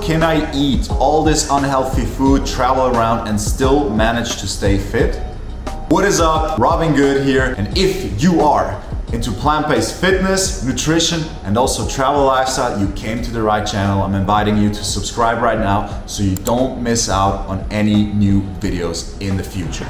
can I eat all this unhealthy food, travel around, and still manage to stay fit? What is up? Robin Good here, and if you are into plant-based fitness, nutrition, and also travel lifestyle, you came to the right channel. I'm inviting you to subscribe right now so you don't miss out on any new videos in the future.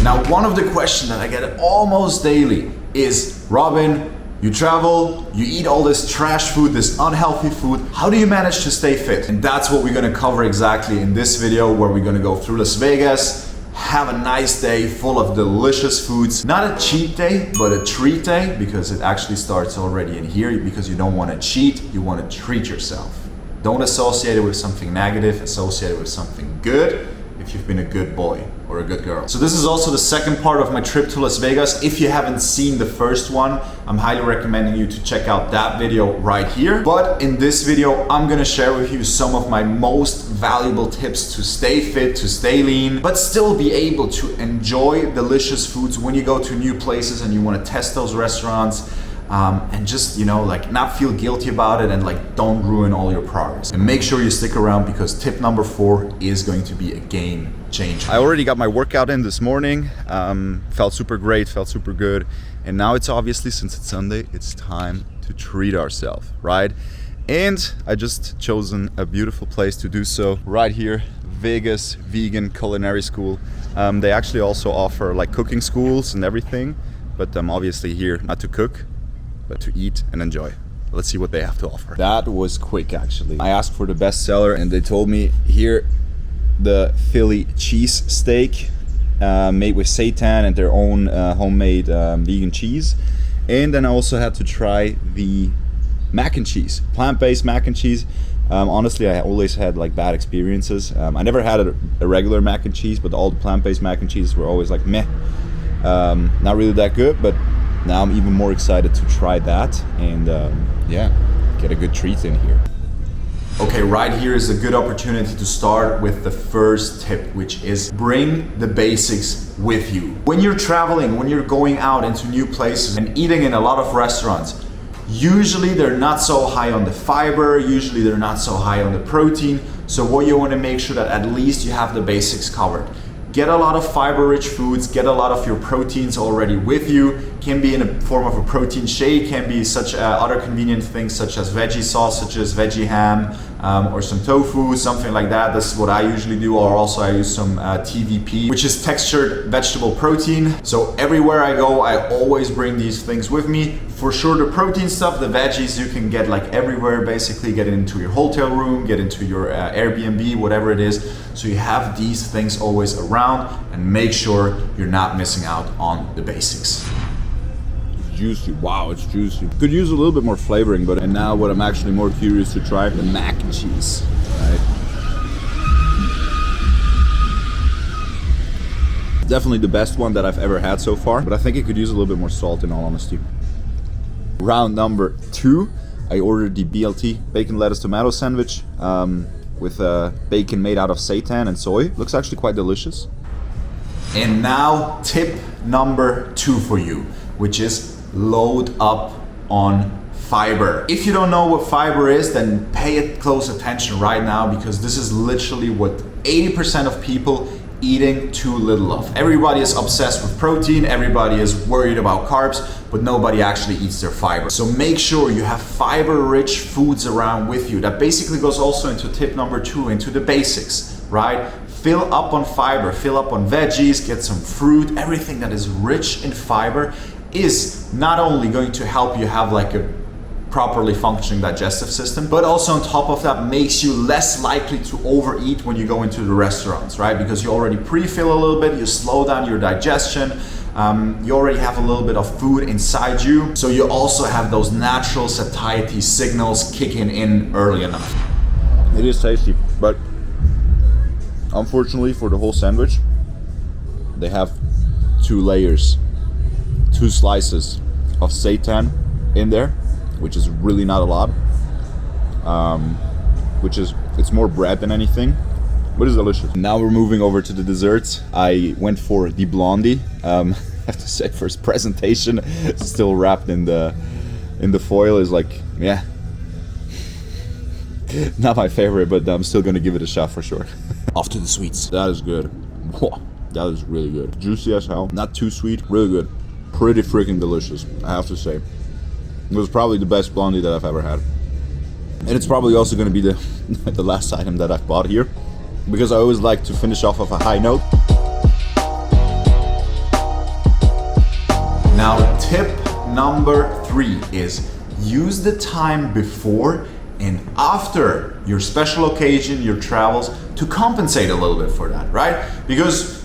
Now, one of the questions that I get almost daily is, Robin, you travel, you eat all this trash food, this unhealthy food, how do you manage to stay fit? And that's what we're gonna cover exactly in this video, where we're gonna go through Las Vegas, have a nice day full of delicious foods. Not a cheat day, but a treat day, because it actually starts already in here, because you don't wanna cheat, you wanna treat yourself. Don't associate it with something negative, associate it with something good, if you've been a good boy or a good girl. So this is also the second part of my trip to Las Vegas. If you haven't seen the first one, I'm highly recommending you to check out that video right here. But in this video, I'm gonna share with you some of my most valuable tips to stay fit, to stay lean, but still be able to enjoy delicious foods when you go to new places and you wanna test those restaurants. And just, like not feel guilty about it, and like don't ruin all your progress. And make sure you stick around, because tip number 4 is going to be a game changer. I already got my workout in this morning, felt super great, felt super good. And now it's obviously, since it's Sunday, it's time to treat ourselves, right? And I just chosen a beautiful place to do so right here, Vegas Vegan Culinary School. They actually also offer like cooking schools and everything, but I'm obviously here not to cook, but to eat and enjoy. Let's see what they have to offer. That was quick, actually. I asked for the best seller and they told me here, the Philly cheese steak made with seitan and their own homemade vegan cheese. And then I also had to try the mac and cheese, plant-based mac and cheese. Honestly, I always had like bad experiences. I never had a regular mac and cheese, but all the plant-based mac and cheese were always like meh. Not really that good, but now I'm even more excited to try that and get a good treat in here. Okay, right here is a good opportunity to start with the first tip, which is bring the basics with you. When you're traveling, when you're going out into new places and eating in a lot of restaurants, usually they're not so high on the fiber, usually they're not so high on the protein. So what you want to make sure that at least you have the basics covered. Get a lot of fiber-rich foods, get a lot of your proteins already with you. Can be in a form of a protein shake, can be such other convenient things such as veggie sausages, veggie ham, or some tofu, something like that. This is what I usually do, or also I use some TVP, which is textured vegetable protein. So everywhere I go, I always bring these things with me. For sure, the protein stuff, the veggies, you can get like everywhere, basically get it into your hotel room, get into your Airbnb, whatever it is. So you have these things always around, and make sure you're not missing out on the basics. Juicy, wow, it's juicy. Could use a little bit more flavoring, and now what I'm actually more curious to try, the mac and cheese, right? Definitely the best one that I've ever had so far, but I think it could use a little bit more salt, in all honesty. Round number 2, I ordered the BLT, bacon, lettuce, tomato sandwich, with bacon made out of seitan and soy. Looks actually quite delicious. And now tip number 2 for you, which is load up on fiber. If you don't know what fiber is, then pay close attention right now, because this is literally what 80% of people eating too little of. Everybody is obsessed with protein, everybody is worried about carbs, but nobody actually eats their fiber. So make sure you have fiber-rich foods around with you. That basically goes also into tip number 2, into the basics, right? Fill up on fiber, fill up on veggies, get some fruit. Everything that is rich in fiber is not only going to help you have like a properly functioning digestive system, but also on top of that makes you less likely to overeat when you go into the restaurants, right? Because you already pre-fill a little bit, you slow down your digestion, you already have a little bit of food inside you, so you also have those natural satiety signals kicking in early enough. It is tasty, but unfortunately for the whole sandwich, they have 2 layers, 2 slices of seitan in there, which is really not a lot. It's more bread than anything. but it's delicious. Now we're moving over to the desserts. I went for the blondie. I have to say, first presentation, still wrapped in the foil, is like, yeah, not my favorite, but I'm still gonna give it a shot for sure. Off to the sweets. That is good. Whoa, that is really good. Juicy as hell. Not too sweet. Really good. Pretty freaking delicious, I have to say. It was probably the best blondie that I've ever had. And it's probably also gonna be the the last item that I've bought here, because I always like to finish off of a high note. Now, tip number 3 is use the time before and after your special occasion, your travels, to compensate a little bit for that, right? Because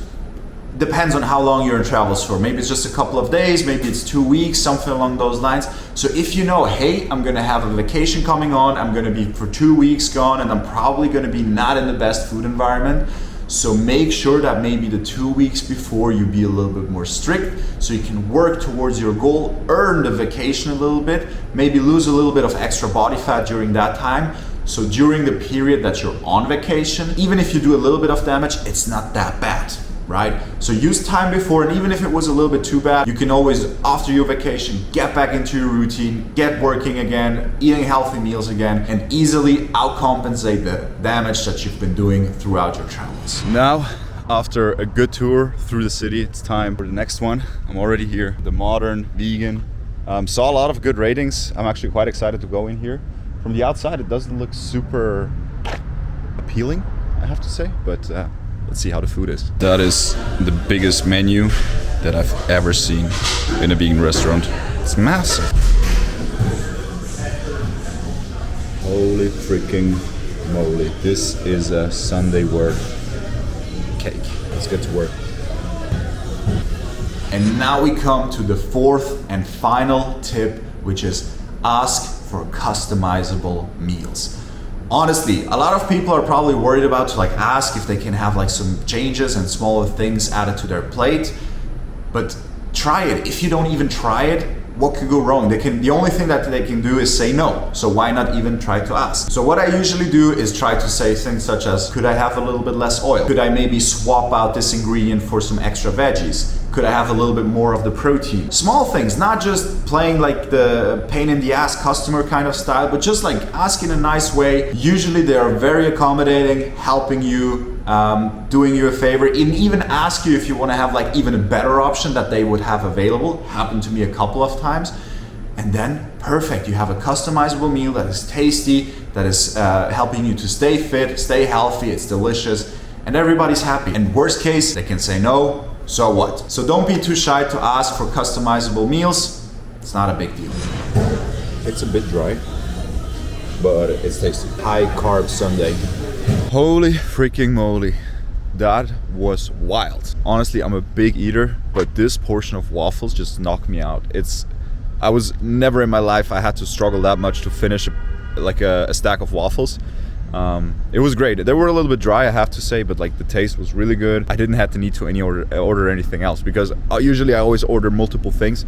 depends on how long you're in travels for. Maybe it's just a couple of days, maybe it's 2 weeks, something along those lines. So if you know, hey, I'm gonna have a vacation coming on, I'm gonna be for 2 weeks gone, and I'm probably gonna be not in the best food environment. So make sure that maybe the 2 weeks before you be a little bit more strict, so you can work towards your goal, earn the vacation a little bit, maybe lose a little bit of extra body fat during that time. So during the period that you're on vacation, even if you do a little bit of damage, it's not that bad, right? So use time before, and even if it was a little bit too bad, you can always, after your vacation, get back into your routine, get working again, eating healthy meals again, and easily outcompensate the damage that you've been doing throughout your travels. Now, after a good tour through the city, it's time for the next one. I'm already here, the Modern Vegan. Saw a lot of good ratings. I'm actually quite excited to go in here. From the outside, it doesn't look super appealing, I have to say, but let's see how the food is. That is the biggest menu that I've ever seen in a vegan restaurant. It's massive. Holy freaking moly. This is a Sunday worth cake. Let's get to work. And now we come to the 4th and final tip, which is ask for customizable meals. Honestly, a lot of people are probably worried about to like ask if they can have like some changes and smaller things added to their plate, but try it. If you don't even try it, what could go wrong? The only thing that they can do is say no. So why not even try to ask? So what I usually do is try to say things such as, could I have a little bit less oil? Could I maybe swap out this ingredient for some extra veggies? Could I have a little bit more of the protein? Small things, not just playing like the pain in the ass customer kind of style, but just like ask in a nice way. Usually they are very accommodating, helping you, doing you a favor, and even ask you if you want to have like even a better option that they would have available. Happened to me a couple of times. And then perfect, you have a customizable meal that is tasty, that is helping you to stay fit, stay healthy, it's delicious, and everybody's happy. And worst case, they can say no. So what? So don't be too shy to ask for customizable meals. It's not a big deal. It's a bit dry, but it's tasty. High carb Sunday. Holy freaking moly. That was wild. Honestly, I'm a big eater, but this portion of waffles just knocked me out. I was never in my life I had to struggle that much to finish like a stack of waffles. It was great. They were a little bit dry, I have to say, but like the taste was really good. I didn't have to need to order anything else, because usually I always order multiple things.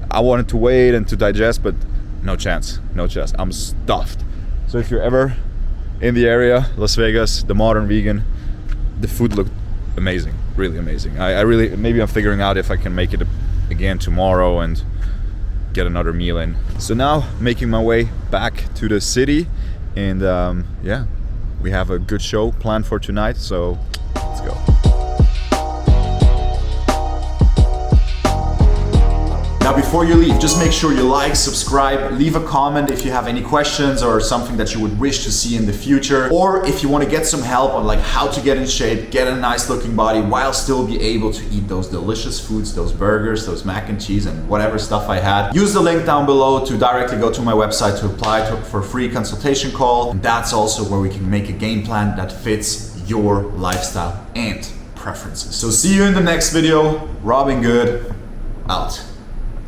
I wanted to wait and to digest, but no chance. I'm stuffed. So if you're ever in the area, Las Vegas, the Modern Vegan, the food looked amazing, really amazing. I really, maybe I'm figuring out if I can make it again tomorrow and get another meal in. So now making my way back to the city. And yeah, we have a good show planned for tonight, so let's go. Now before you leave, just make sure you like, subscribe, leave a comment if you have any questions or something that you would wish to see in the future. Or if you want to get some help on like how to get in shape, get a nice looking body while still be able to eat those delicious foods, those burgers, those mac and cheese and whatever stuff I had. Use the link down below to directly go to my website to apply for a free consultation call. And that's also where we can make a game plan that fits your lifestyle and preferences. So see you in the next video. Robin Good, out.